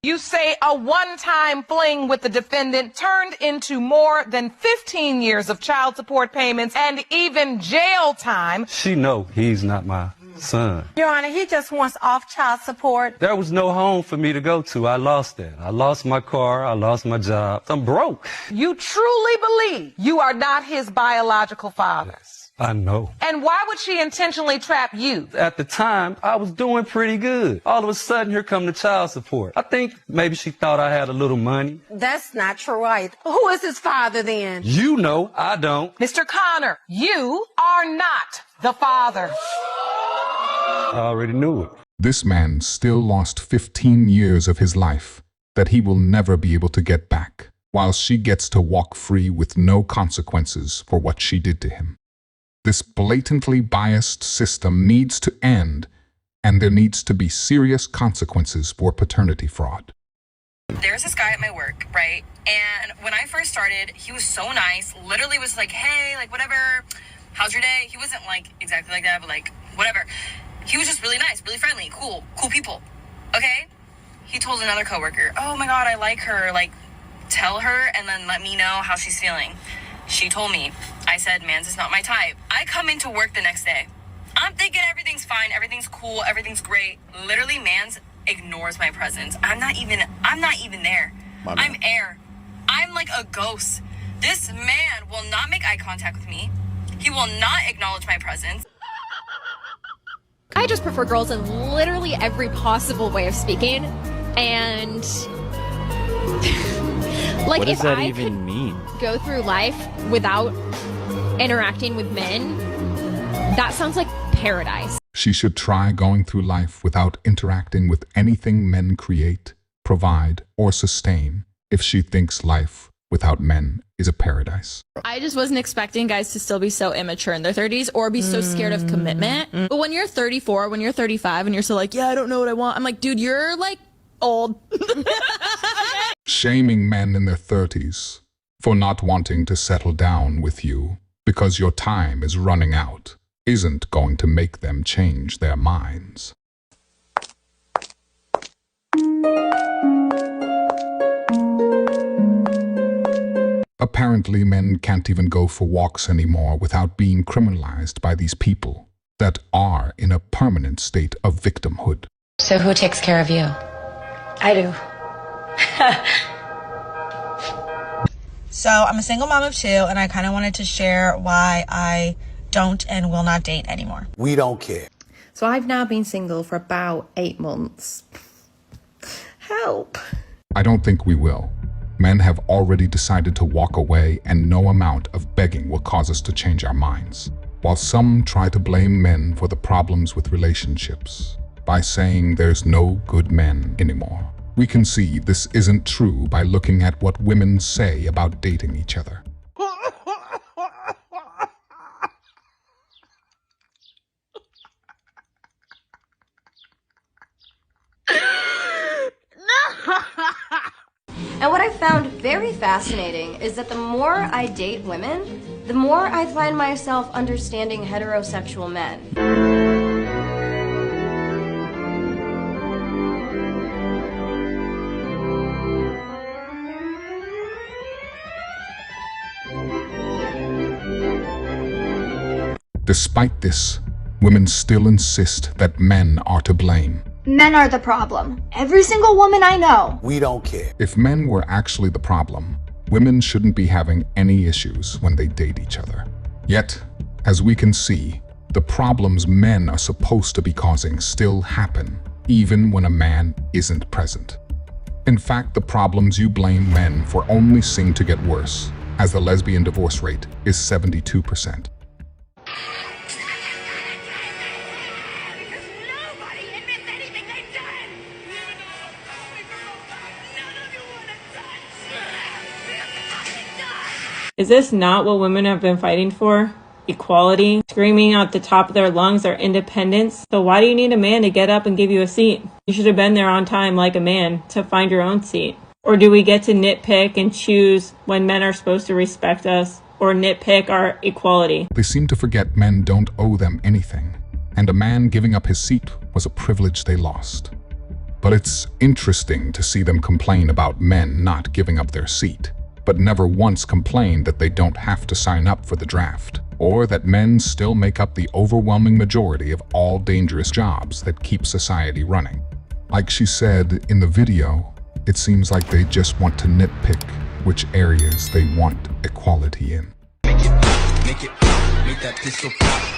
You say a one-time fling with the defendant turned into more than 15 years of child support payments and even jail time. She know he's not my son. Your Honor, he just wants off child support. There was no home for me to go to. I lost that. I lost my car. I lost my job. I'm broke. You truly believe you are not his biological father? Yes, I know. And why would she intentionally trap you? At the time, I was doing pretty good. All of a sudden, here come the child support. I think maybe she thought I had a little money. That's not true, right? Who is his father then? You know, I don't. Mr. Connor, you are not the father. I already knew it. This man still lost 15 years of his life that he will never be able to get back, while she gets to walk free with no consequences for what she did to him. This blatantly biased system needs to end, and there needs to be serious consequences for paternity fraud. There's this guy at my work, right? And when I first started, he was so nice, literally was like, hey, like, whatever, how's your day? He wasn't like exactly like that, but like, whatever. He was just really nice, really friendly, cool people, okay? He told another coworker, oh my God, I like her, like, tell her and then let me know how she's feeling. She told me. I said, man's is not my type. I come into work the next day. I'm thinking everything's fine, everything's cool, everything's great. Literally, man's ignores my presence. I'm not even there. I'm air. I'm like a ghost. This man will not make eye contact with me. He will not acknowledge my presence. I just prefer girls in literally every possible way of speaking, and like, what does if that I even could mean? go through life without interacting with men, that sounds like paradise. She should try going through life without interacting with anything men create, provide, or sustain if she thinks life without men is a paradise. I just wasn't expecting guys to still be so immature in their 30s or be so scared of commitment. But when you're 34, when you're 35 and you're still like, yeah, I don't know what I want. I'm like, dude, you're like old. Shaming men in their 30s for not wanting to settle down with you because your time is running out isn't going to make them change their minds. Apparently, men can't even go for walks anymore without being criminalized by these people that are in a permanent state of victimhood. So who takes care of you? I do. So I'm a single mom of 2, and I kind of wanted to share why I don't and will not date anymore. We don't care. So I've now been single for about 8 months. Help. I don't think we will. Men have already decided to walk away, and no amount of begging will cause us to change our minds. While some try to blame men for the problems with relationships by saying there's no good men anymore, we can see this isn't true by looking at what women say about dating each other. And what I found very fascinating is that the more I date women, the more I find myself understanding heterosexual men. Despite this, women still insist that men are to blame. Men are the problem. Every single woman I know. We don't care. If men were actually the problem, women shouldn't be having any issues when they date each other. Yet, as we can see, the problems men are supposed to be causing still happen, even when a man isn't present. In fact, the problems you blame men for only seem to get worse, as the lesbian divorce rate is 72%. Is this not what women have been fighting for? Equality, screaming out the top of their lungs their independence. So why do you need a man to get up and give you a seat? You should have been there on time like a man to find your own seat. Or do we get to nitpick and choose when men are supposed to respect us or nitpick our equality? They seem to forget men don't owe them anything, and a man giving up his seat was a privilege they lost. But it's interesting to see them complain about men not giving up their seat, but never once complain that they don't have to sign up for the draft, or that men still make up the overwhelming majority of all dangerous jobs that keep society running. Like she said in the video, it seems like they just want to nitpick which areas they want equality in. Make that pistol pop.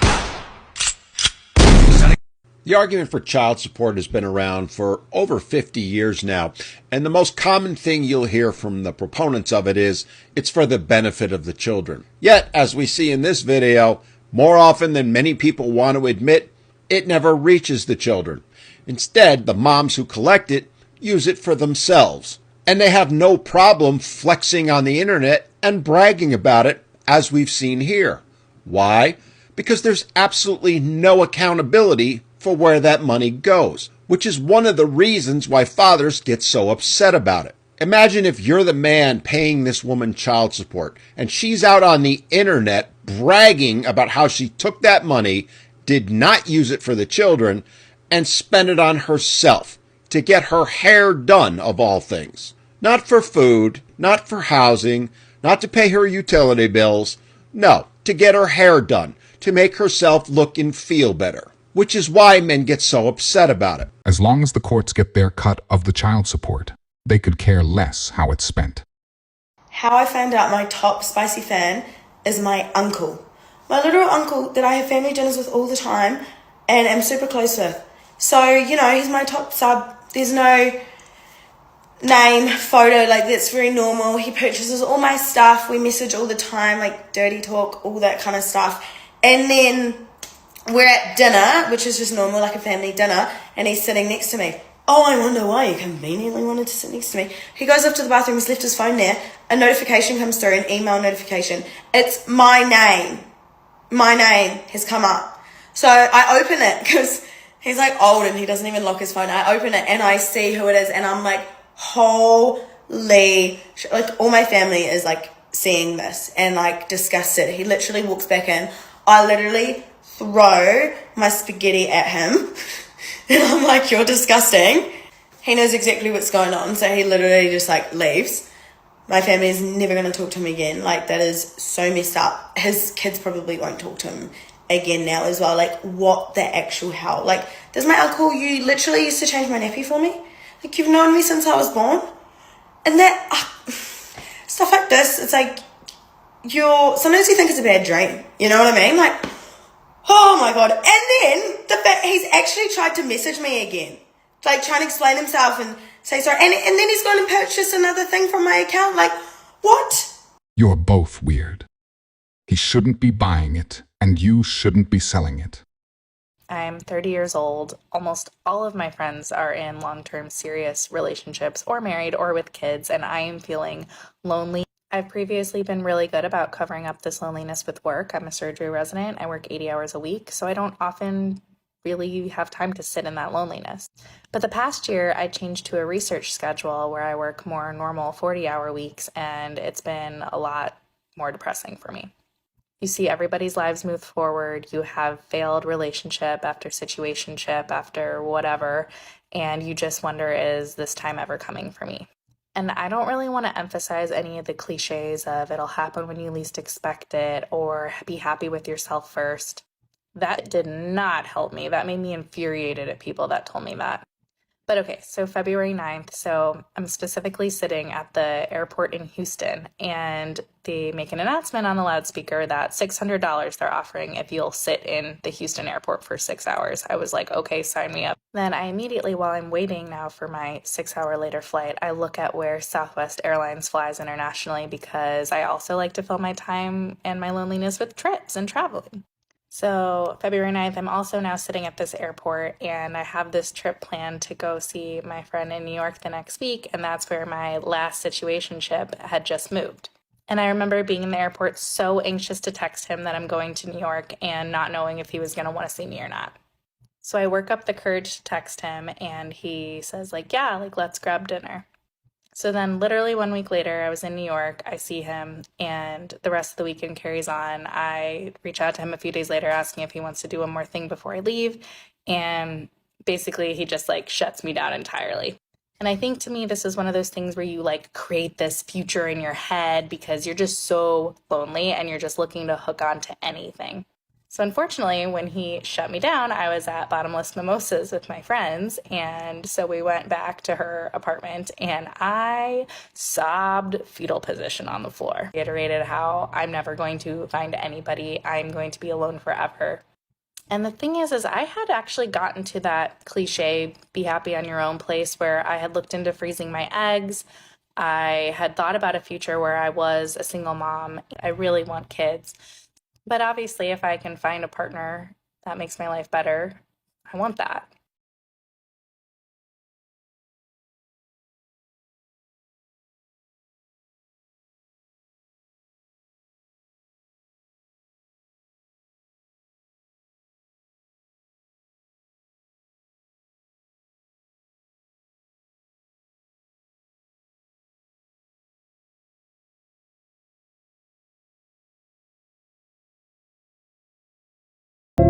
The argument for child support has been around for over 50 years now, and the most common thing you'll hear from the proponents of it is it's for the benefit of the children. Yet, as we see in this video, more often than many people want to admit, it never reaches the children. Instead, the moms who collect it use it for themselves, and they have no problem flexing on the internet and bragging about it, as we've seen here. Why? Because there's absolutely no accountability for where that money goes, which is one of the reasons why fathers get so upset about it. Imagine if you're the man paying this woman child support, and she's out on the internet bragging about how she took that money, did not use it for the children, and spent it on herself to get her hair done, of all things. Not for food, not for housing, not to pay her utility bills. No, to get her hair done, to make herself look and feel better. Which is why men get so upset about it. As long as the courts get their cut of the child support, they could care less how it's spent. How I found out my top spicy fan is my uncle. My little uncle that I have family dinners with all the time and am super close with. So, you know, he's my top sub. There's no name, photo, like that's very normal. He purchases all my stuff. We message all the time, like dirty talk, all that kind of stuff. And then we're at dinner, which is just normal, like a family dinner, and he's sitting next to me. Oh, I wonder why he conveniently wanted to sit next to me. He goes up to the bathroom, he's left his phone there, a notification comes through, an email notification. It's my name. My name has come up. So I open it, because he's like old and he doesn't even lock his phone. I open it and I see who it is, and I'm like, holy shit. Like, all my family is like seeing this and like disgusted. He literally walks back in. I literally throw my spaghetti at him and I'm like, you're disgusting. He knows exactly what's going on, so he literally just like leaves. My family is never going to talk to him again. Like, that is so messed up. His kids probably won't talk to him again now as well. Like, what the actual hell? Like, there's my uncle, you literally used to change my nappy for me. Like, you've known me since I was born. And that stuff like this, it's like, sometimes you think it's a bad dream, you know what I mean? Like, oh my god. And then the fact he's actually tried to message me again, like trying to explain himself and say sorry, and then he's going to purchase another thing from my account. Like, what? You're both weird. He shouldn't be buying it, and you shouldn't be selling it. I'm 30 years old. Almost all of my friends are in long-term serious relationships or married or with kids, and I am feeling lonely. I've previously been really good about covering up this loneliness with work. I'm a surgery resident. I work 80 hours a week, so I don't often really have time to sit in that loneliness. But the past year, I changed to a research schedule where I work more normal 40-hour weeks, and it's been a lot more depressing for me. You see everybody's lives move forward. You have failed relationship after situationship after whatever, and you just wonder, is this time ever coming for me? And I don't really want to emphasize any of the cliches of it'll happen when you least expect it or be happy with yourself first. That did not help me. That made me infuriated at people that told me that. But okay, so February 9th, so I'm specifically sitting at the airport in Houston, and they make an announcement on the loudspeaker that $600 they're offering if you'll sit in the Houston airport for 6 hours. I was like, okay, sign me up. Then I immediately, while I'm waiting now for my 6-hour later flight, I look at where Southwest Airlines flies internationally, because I also like to fill my time and my loneliness with trips and traveling. So February 9th, I'm also now sitting at this airport, and I have this trip planned to go see my friend in New York the next week, and that's where my last situationship had just moved. And I remember being in the airport so anxious to text him that I'm going to New York and not knowing if he was going to want to see me or not. So I work up the courage to text him, and he says, like, yeah, like, let's grab dinner. So then literally 1 week later, I was in New York, I see him, and the rest of the weekend carries on. I reach out to him a few days later asking if he wants to do one more thing before I leave, and Basically, he just like shuts me down entirely. And I think to me, this is one of those things where you like create this future in your head because you're just so lonely and you're just looking to hook on to anything. So unfortunately, when he shut me down, I was at Bottomless Mimosas with my friends. And so we went back to her apartment and I sobbed fetal position on the floor. Reiterated how I'm never going to find anybody. I'm going to be alone forever. And the thing is I had actually gotten to that cliche, be happy on your own place where I had looked into freezing my eggs. I had thought about a future where I was a single mom. I really want kids. But obviously, if I can find a partner that makes my life better, I want that.